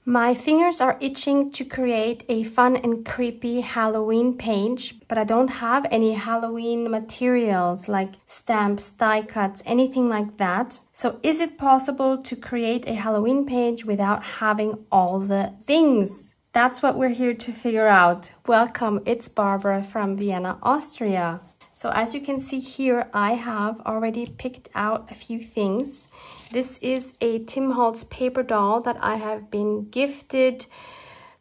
My fingers are itching to create a fun and creepy Halloween page, but I don't have any Halloween materials like stamps, die cuts, anything like that. So is it possible to create a Halloween page without having all the things? That's what we're here to figure out. Welcome, it's Barbara from Vienna, Austria. So as you can see here, I have already picked out a few things. This is a Tim Holtz paper doll that I have been gifted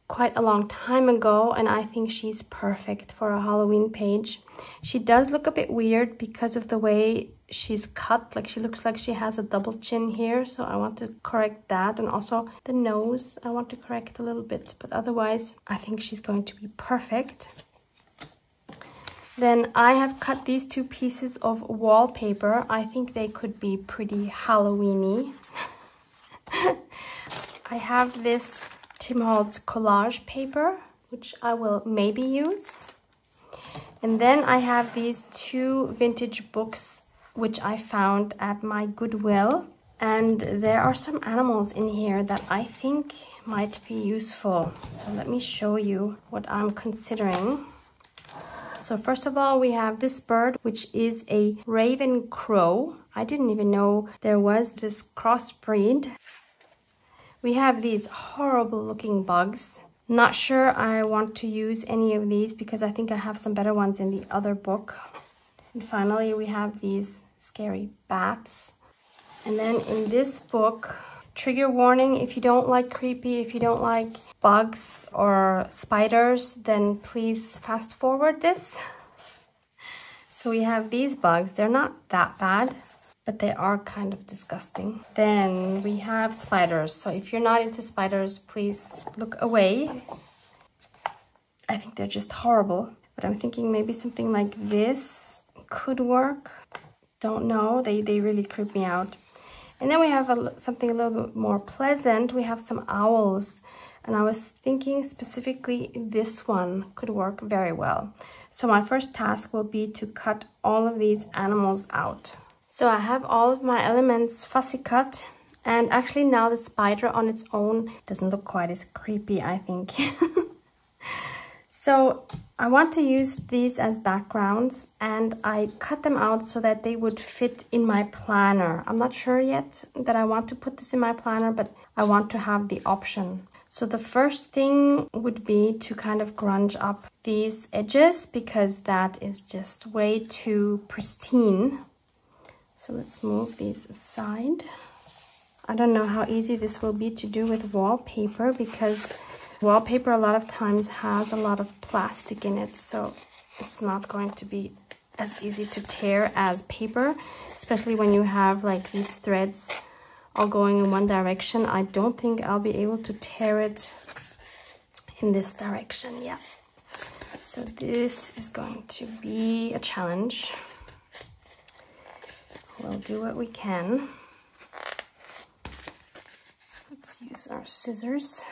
quite a long time ago, and I think she's perfect for a Halloween page. She does look a bit weird because of the way she's cut. Like, she looks like she has a double chin here, so I want to correct that. And also the nose I want to correct a little bit, but otherwise I think she's going to be perfect. Then I have cut these two pieces of wallpaper. I think they could be pretty Halloween-y. I have this Tim Holtz collage paper, which I will maybe use. And then I have these two vintage books, which I found at my Goodwill. And there are some animals in here that I think might be useful. So let me show you what I'm considering. So first of all, we have this bird, which is a raven crow. I didn't even know there was this crossbreed. We have these horrible looking bugs. Not sure I want to use any of these because I think I have some better ones in the other book. And finally, we have these scary bats. And then in this book, trigger warning, if you don't like creepy, if you don't like bugs or spiders, then please fast forward this. So we have these bugs. They're not that bad, but they are kind of disgusting. Then we have spiders. So if you're not into spiders, please look away. I think they're just horrible, but I'm thinking maybe something like this could work. Don't know, they really creep me out. And then we have something a little bit more pleasant. We have some owls. And I was thinking specifically this one could work very well. So my first task will be to cut all of these animals out. So I have all of my elements fussy cut. And actually now the spider on its own doesn't look quite as creepy, I think. So I want to use these as backgrounds, and I cut them out so that they would fit in my planner. I'm not sure yet that I want to put this in my planner, but I want to have the option. So the first thing would be to kind of grunge up these edges because that is just way too pristine. So let's move these aside. I don't know how easy this will be to do with wallpaper because wallpaper a lot of times has a lot of plastic in it, so it's not going to be as easy to tear as paper, especially when you have like these threads all going in one direction. I don't think I'll be able to tear it in this direction. Yeah, so this is going to be a challenge. We'll do what we can. Let's use our scissors.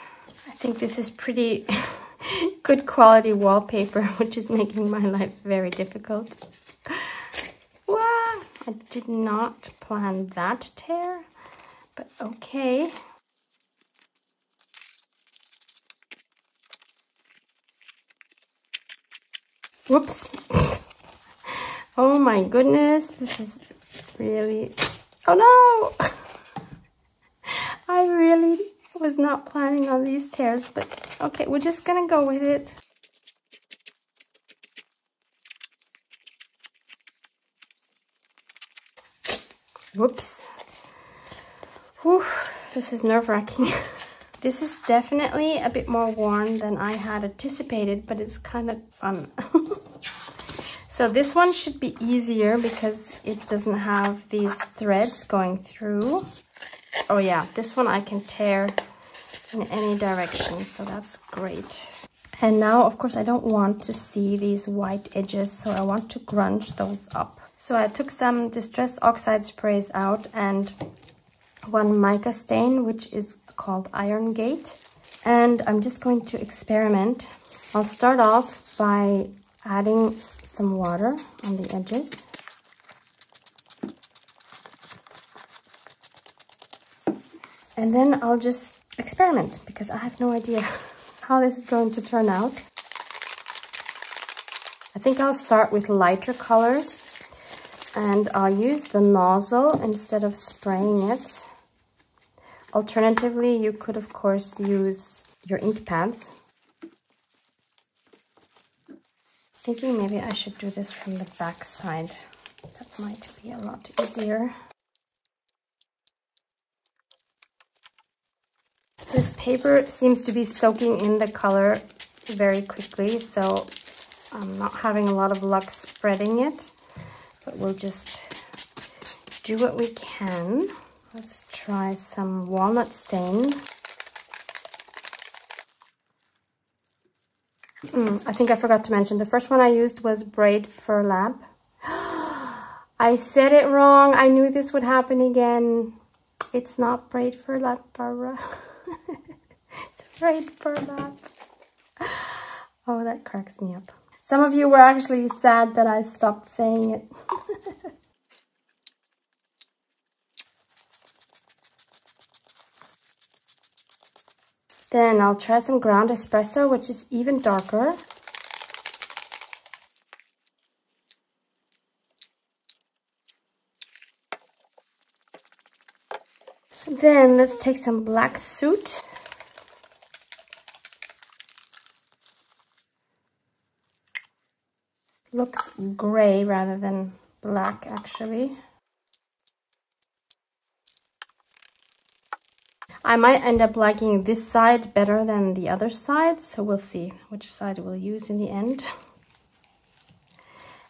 I think this is pretty good quality wallpaper, which is making my life very difficult. Wow, I did not plan that tear, but okay. Whoops. Oh my goodness, this is really... Oh no! I really was not planning on these tears, but okay, we're just gonna go with it. Whoops. Whew, this is nerve-wracking. This is definitely a bit more worn than I had anticipated, but it's kind of fun. So this one should be easier because it doesn't have these threads going through. Oh yeah, this one I can tear in any direction, so that's great. And now, of course, I don't want to see these white edges, so I want to grunge those up. So I took some Distress Oxide sprays out and one mica stain, which is called Iron Gate. And I'm just going to experiment. I'll start off by adding some water on the edges. And then I'll just experiment, because I have no idea how this is going to turn out. I think I'll start with lighter colors, and I'll use the nozzle instead of spraying it. Alternatively, you could of course use your ink pads. Thinking maybe I should do this from the back side. That might be a lot easier. This paper seems to be soaking in the color very quickly, so I'm not having a lot of luck spreading it, but we'll just do what we can. Let's try some walnut stain. I think I forgot to mention, the first one I used was Braid Fur Lab. I said it wrong. I knew this would happen again. It's not Braid Fur Lab, Barbara. It's Braid Fur Lab. Oh, that cracks me up. Some of you were actually sad that I stopped saying it. Then I'll try some ground espresso, which is even darker. Then let's take some black soot. Looks gray rather than black, actually. I might end up liking this side better than the other side, so we'll see which side we'll use in the end.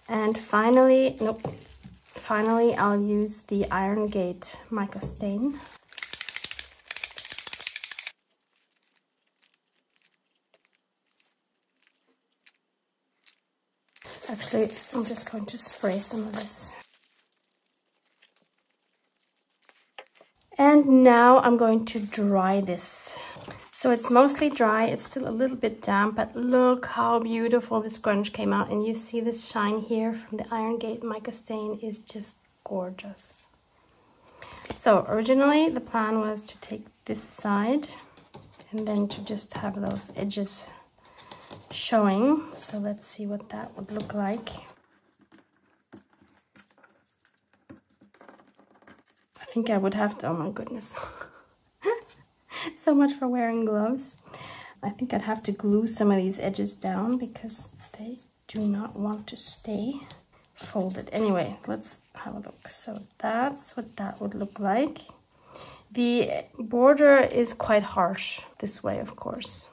And finally, I'll use the Iron Gate mica stain. Actually, I'm just going to spray some of this. And now I'm going to dry this. So it's mostly dry, it's still a little bit damp, but look how beautiful this grunge came out. And you see this shine here from the Iron Gate mica stain is just gorgeous. So originally the plan was to take this side and then to just have those edges showing. So let's see what that would look like. I think I would have to, oh my goodness. So much for wearing gloves. I think I'd have to glue some of these edges down because they do not want to stay folded. Anyway, let's have a look. So that's what that would look like. The border is quite harsh this way, of course.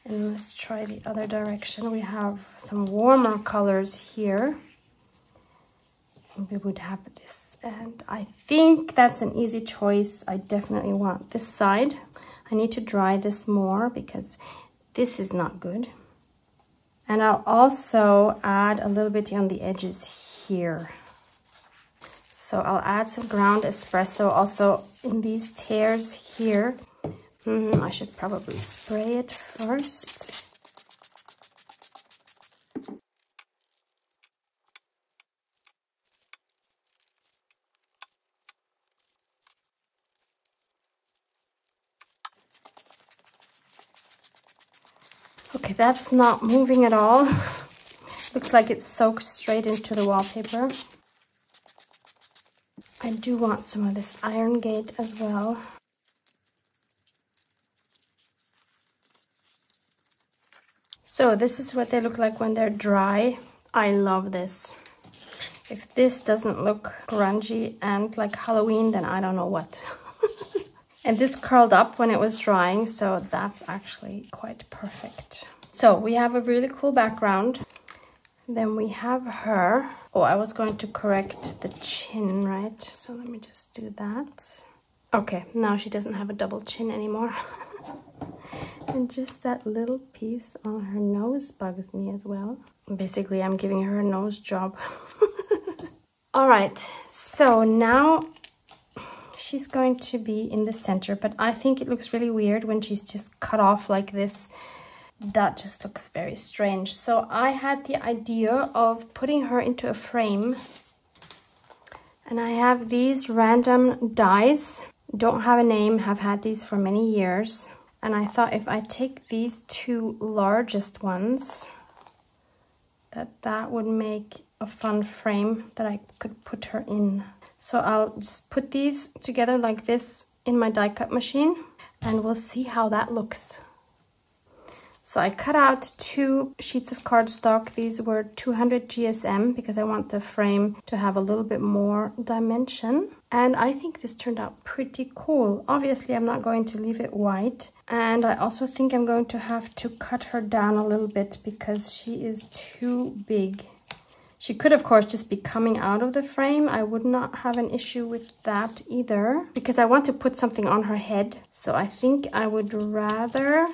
And let's try the other direction. We have some warmer colors here. And we would have this. And I think that's an easy choice. I definitely want this side. I need to dry this more because this is not good. And I'll also add a little bit on the edges here. So I'll add some ground espresso also in these tears here. I should probably spray it first. Okay, that's not moving at all. Looks like it soaks straight into the wallpaper. I do want some of this Iron Gate as well. So this is what they look like when they're dry. I love this. If this doesn't look grungy and like Halloween, then I don't know what. And this curled up when it was drying, so that's actually quite perfect. So we have a really cool background. Then we have her. Oh, I was going to correct the chin, right? So let me just do that. Okay, now she doesn't have a double chin anymore. And just that little piece on her nose bugs me as well. Basically, I'm giving her a nose job. All right, so now she's going to be in the center, but I think it looks really weird when she's just cut off like this. That just looks very strange. So I had the idea of putting her into a frame. And I have these random dies. Don't have a name, have had these for many years. And I thought if I take these two largest ones, that would make a fun frame that I could put her in. So I'll just put these together like this in my die cut machine and we'll see how that looks. So I cut out 2 sheets of cardstock. These were 200 GSM because I want the frame to have a little bit more dimension. And I think this turned out pretty cool. Obviously, I'm not going to leave it white. And I also think I'm going to have to cut her down a little bit because she is too big. She could, of course, just be coming out of the frame. I would not have an issue with that either because I want to put something on her head. So I think I would rather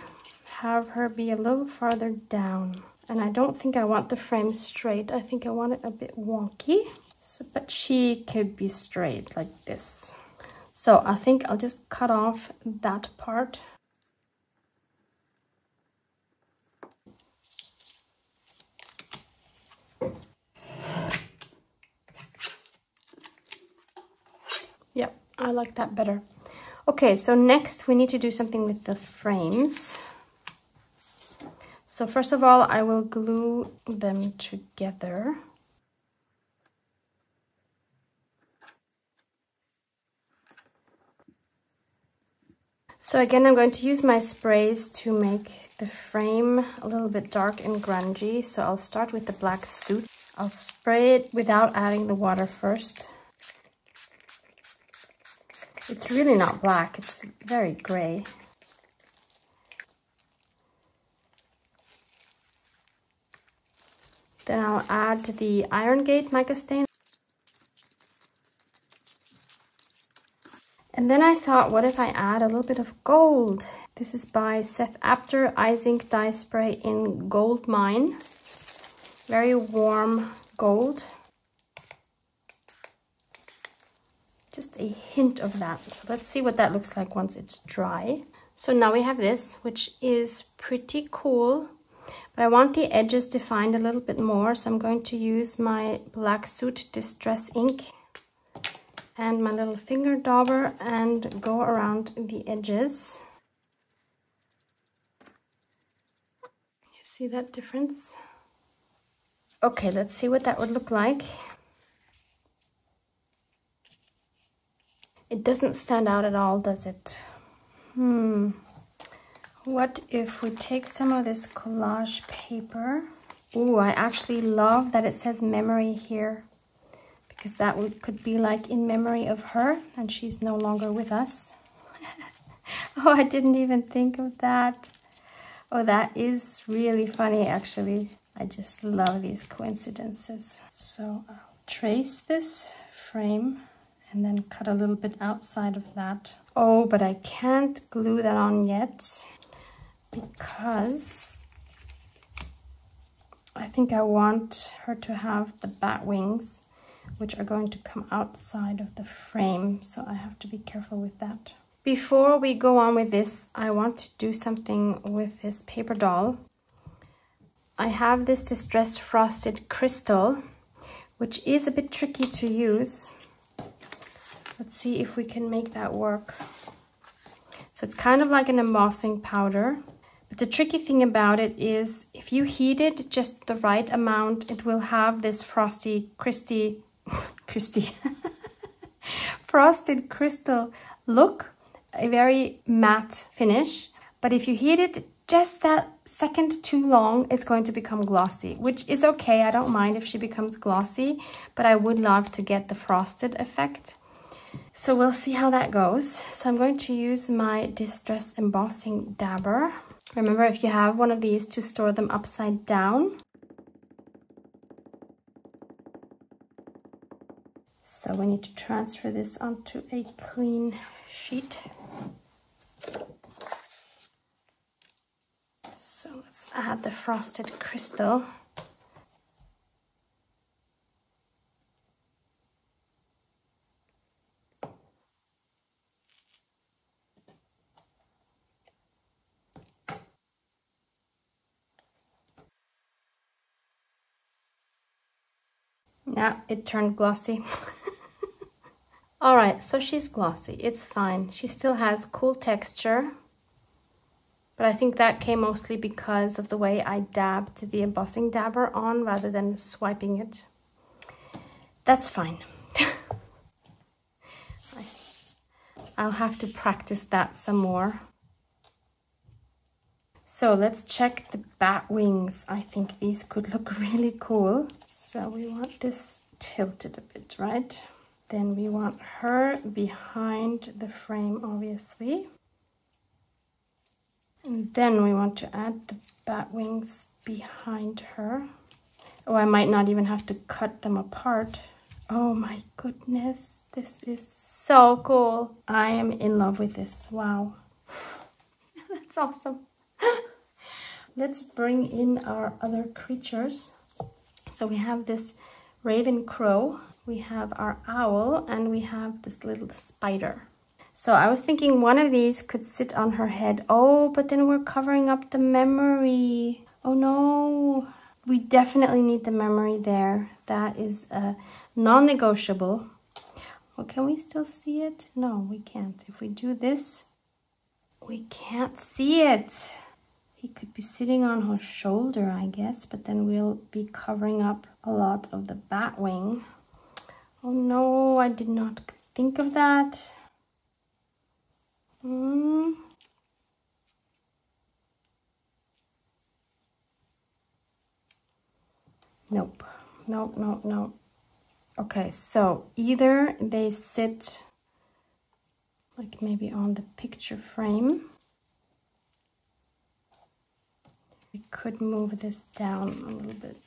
have her be a little farther down. And I don't think I want the frame straight. I think I want it a bit wonky. So, but she could be straight like this. So I think I'll just cut off that part. Yep, I like that better. Okay, so next we need to do something with the frames. So first of all, I will glue them together. So again, I'm going to use my sprays to make the frame a little bit dark and grungy. So I'll start with the black soot. I'll spray it without adding the water first. It's really not black, it's very gray. Then I'll add the Iron Gate mica stain. And then I thought, what if I add a little bit of gold? This is by Seth Apter Ice Ink Dye Spray in Gold Mine. Very warm gold. Just a hint of that. So let's see what that looks like once it's dry. So now we have this, which is pretty cool. But I want the edges defined a little bit more, so I'm going to use my Black Soot Distress ink and my little finger dauber and go around the edges. You see that difference? Okay, let's see what that would look like. It doesn't stand out at all, does it? What if we take some of this collage paper? Ooh, I actually love that it says memory here, because that could be like in memory of her, and she's no longer with us. Oh, I didn't even think of that. Oh, that is really funny, actually. I just love these coincidences. So I'll trace this frame and then cut a little bit outside of that. Oh, but I can't glue that on yet because I think I want her to have the bat wings, which are going to come outside of the frame. So I have to be careful with that. Before we go on with this, I want to do something with this paper doll. I have this distressed frosted crystal, which is a bit tricky to use. Let's see if we can make that work. So it's kind of like an embossing powder, but the tricky thing about it is if you heat it just the right amount, it will have this frosted crystal look, a very matte finish. But if you heat it just that second too long, it's going to become glossy, which is okay. I don't mind if she becomes glossy, but I would love to get the frosted effect. So we'll see how that goes. So I'm going to use my Distress Embossing Dabber. Remember, if you have one of these, to store them upside down. So we need to transfer this onto a clean sheet. So let's add the frosted crystal. Now it turned glossy. All right, so she's glossy. It's fine. She still has cool texture, but I think that came mostly because of the way I dabbed the embossing dabber on rather than swiping it. That's fine. I'll have to practice that some more. So let's check the bat wings. I think these could look really cool. So we want this tilted a bit, right? Then we want her behind the frame, obviously. And then we want to add the bat wings behind her. Oh, I might not even have to cut them apart. Oh my goodness, this is so cool. I am in love with this. Wow. That's awesome. Let's bring in our other creatures. So we have this raven crow, we have our owl, and we have this little spider. So I was thinking one of these could sit on her head. Oh, but then we're covering up the memory. Oh no, we definitely need the memory there. That is a non-negotiable. Well, can we still see it? No, we can't. If we do this, we can't see it. He could be sitting on her shoulder, I guess, but then we'll be covering up a lot of the bat wing. Oh no, I did not think of that. Nope. Nope, nope, nope. Okay, so either they sit like maybe on the picture frame. We could move this down a little bit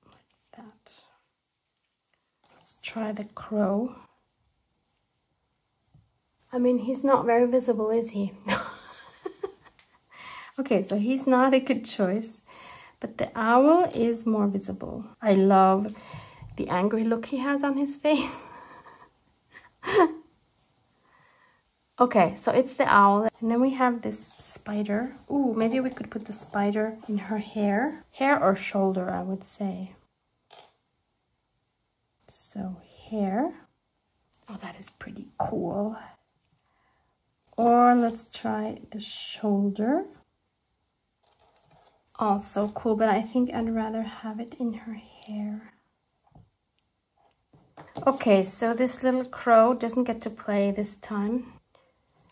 like that. Let's try the crow. I mean, he's not very visible, is he? Okay, so he's not a good choice, but the owl is more visible. I love the angry look he has on his face. Okay, so it's the owl, and then we have this spider. Ooh, maybe we could put the spider in her hair. Hair or shoulder, I would say. So hair. Oh, that is pretty cool. Or let's try the shoulder. Also cool, but I think I'd rather have it in her hair. Okay, so this little crow doesn't get to play this time.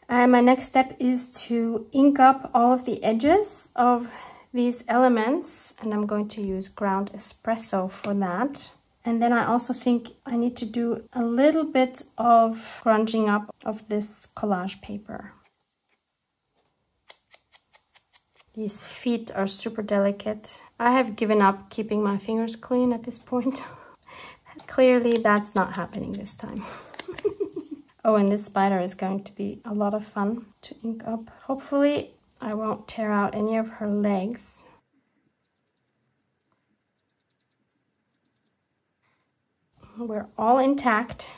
And my next step is to ink up all of the edges of these elements, and I'm going to use ground espresso for that. And then I also think I need to do a little bit of grunging up of this collage paper. These feet are super delicate. I have given up keeping my fingers clean at this point. Clearly that's not happening this time. Oh, and this spider is going to be a lot of fun to ink up. Hopefully I won't tear out any of her legs. We're all intact.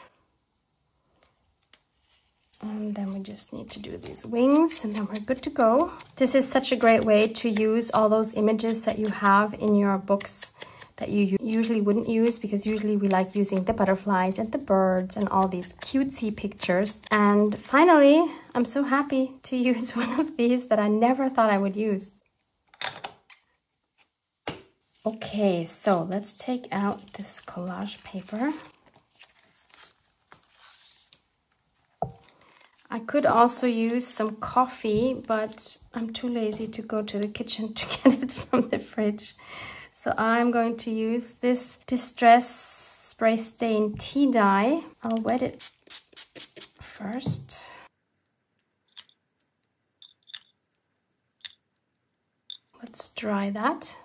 And then we just need to do these wings, and then we're good to go. This is such a great way to use all those images that you have in your books that you usually wouldn't use, because usually we like using the butterflies and the birds and all these cutesy pictures. And finally, I'm so happy to use one of these that I never thought I would use. Okay, so let's take out this collage paper. I could also use some coffee, but I'm too lazy to go to the kitchen to get it from the fridge. So I'm going to use this Distress Spray Stain tea dye. I'll wet it first. Let's dry that.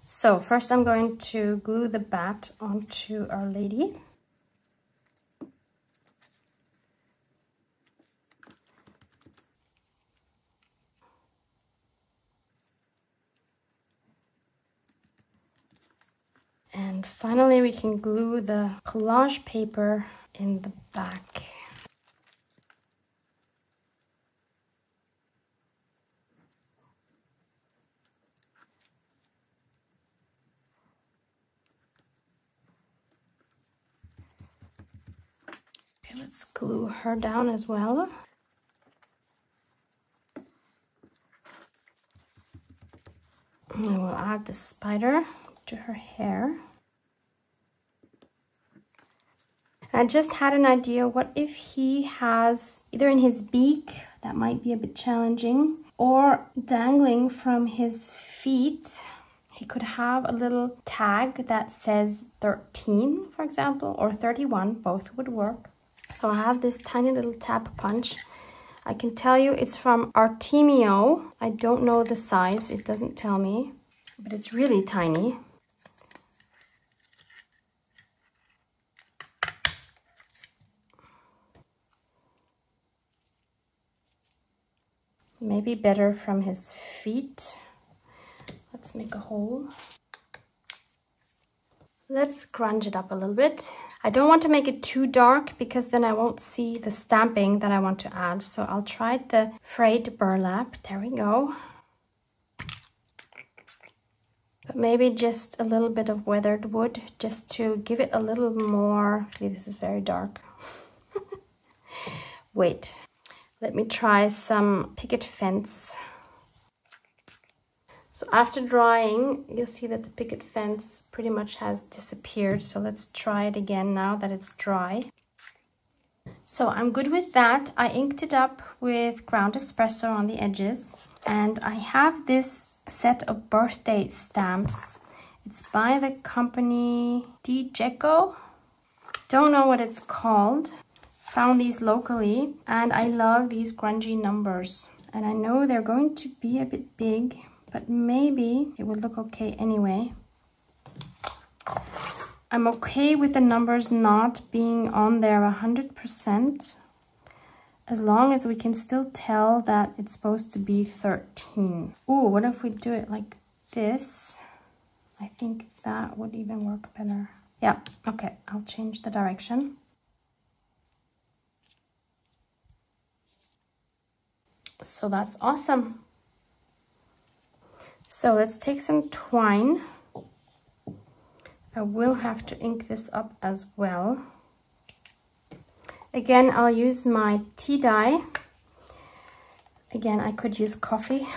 So first I'm going to glue the bat onto Our Lady. And finally we can glue the collage paper in the back. Let's glue her down as well. And we'll add the spider to her hair. I just had an idea, what if he has either in his beak, that might be a bit challenging, or dangling from his feet, he could have a little tag that says 13, for example, or 31, both would work. So I have this tiny little tap punch. I can tell you it's from Artemio. I don't know the size, it doesn't tell me, but it's really tiny. Maybe better from his feet. Let's make a hole. Let's grunge it up a little bit. I don't want to make it too dark because then I won't see the stamping that I want to add. So I'll try the frayed burlap. There we go. But maybe just a little bit of weathered wood just to give it a little more. Actually, this is very dark. Wait. Let me try some picket fence. So after drying, you'll see that the picket fence pretty much has disappeared. So let's try it again now that it's dry. So I'm good with that. I inked it up with ground espresso on the edges. And I have this set of birthday stamps. It's by the company DJeco. Don't know what it's called. Found these locally, and I love these grungy numbers. And I know they're going to be a bit big, but maybe it would look okay anyway. I'm okay with the numbers not being on there 100%, as long as we can still tell that it's supposed to be 13. Ooh, what if we do it like this? I think that would even work better. Yeah, okay, I'll change the direction. So that's awesome. So let's take some twine. I will have to ink this up as well. Again, I'll use my tea dye. Again, I could use coffee.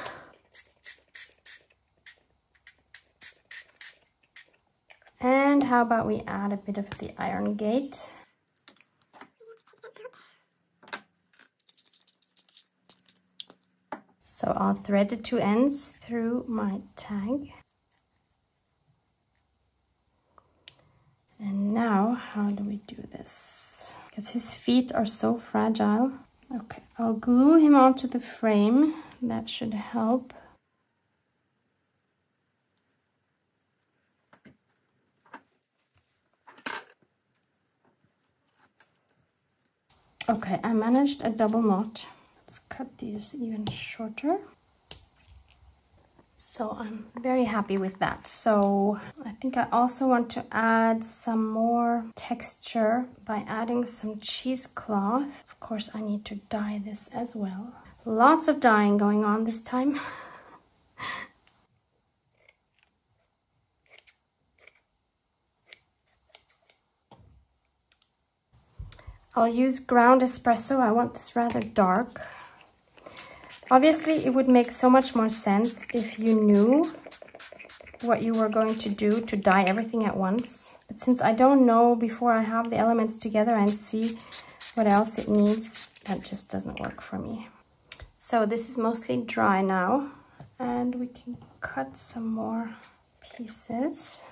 And how about we add a bit of the iron gate? So I'll thread the two ends through my tag. And now, how do we do this? Because his feet are so fragile. Okay, I'll glue him onto the frame. That should help. Okay, I managed a double knot. Let's cut these even shorter. So I'm very happy with that. So I think I also want to add some more texture by adding some cheesecloth. Of course, I need to dye this as well. Lots of dyeing going on this time. I'll use ground espresso. I want this rather dark. Obviously, it would make so much more sense if you knew what you were going to do to dye everything at once. But since I don't know before I have the elements together and see what else it needs, that just doesn't work for me. So this is mostly dry now, and we can cut some more pieces.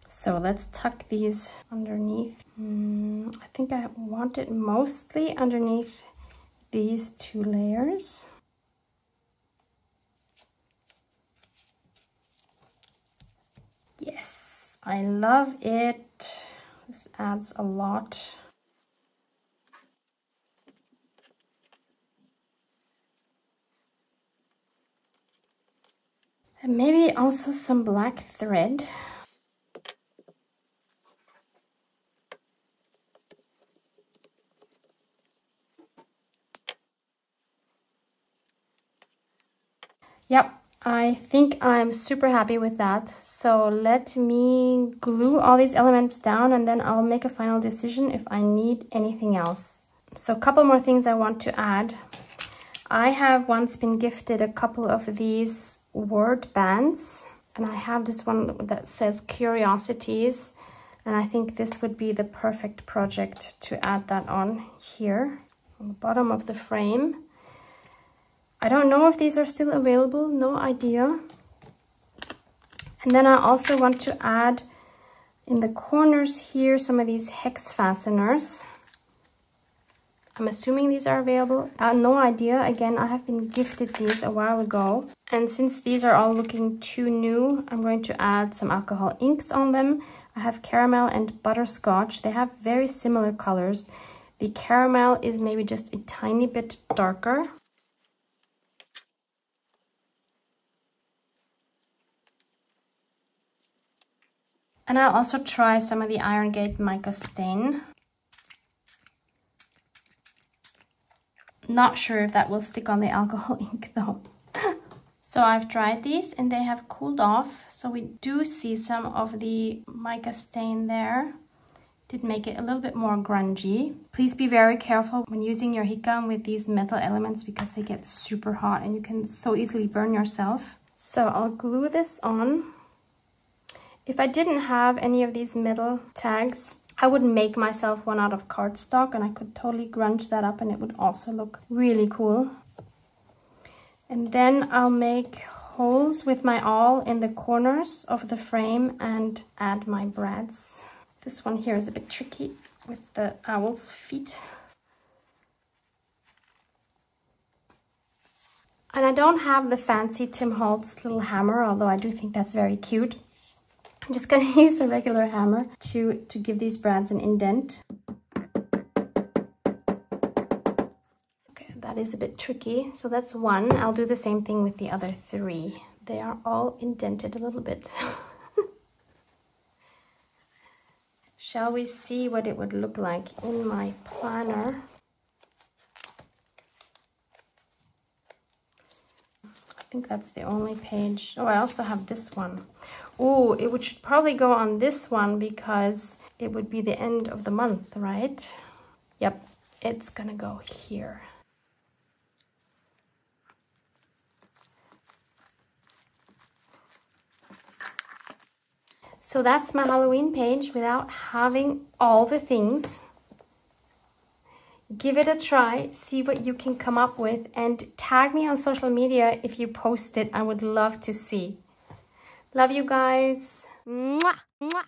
So let's tuck these underneath. I think I want it mostly underneath these two layers. Yes, I love it. This adds a lot. And maybe also some black thread. Yep, I think I'm super happy with that. So let me glue all these elements down and then I'll make a final decision if I need anything else. So a couple more things I want to add. I have once been gifted a couple of these word bands, and I have this one that says Curiosities, and I think this would be the perfect project to add that on here on the bottom of the frame. I don't know if these are still available, no idea. And then I also want to add in the corners here some of these hex fasteners. I'm assuming these are available. No idea. Again, I have been gifted these a while ago. And since these are all looking too new, I'm going to add some alcohol inks on them. I have caramel and butterscotch. They have very similar colors. The caramel is maybe just a tiny bit darker. And I'll also try some of the Iron Gate mica stain. Not sure if that will stick on the alcohol ink though. So I've tried these and they have cooled off. So we do see some of the mica stain there. Did make it a little bit more grungy. Please be very careful when using your heat gun with these metal elements because they get super hot and you can so easily burn yourself. So I'll glue this on. If I didn't have any of these metal tags, I would make myself one out of cardstock and I could totally grunge that up and it would also look really cool. And then I'll make holes with my awl in the corners of the frame and add my brads. This one here is a bit tricky with the owl's feet. And I don't have the fancy Tim Holtz little hammer, although I do think that's very cute. I'm just going to use a regular hammer to give these brads an indent. Okay, that is a bit tricky. So that's one. I'll do the same thing with the other three. They are all indented a little bit. Shall we see what it would look like in my planner? I think that's the only page. Oh, I also have this one. Oh, it should probably go on this one because it would be the end of the month, right? Yep, it's gonna go here. So that's my Halloween page without having all the things. Give it a try, see what you can come up with, and tag me on social media if you post it. I would love to see. Love you guys. Mwah, mwah.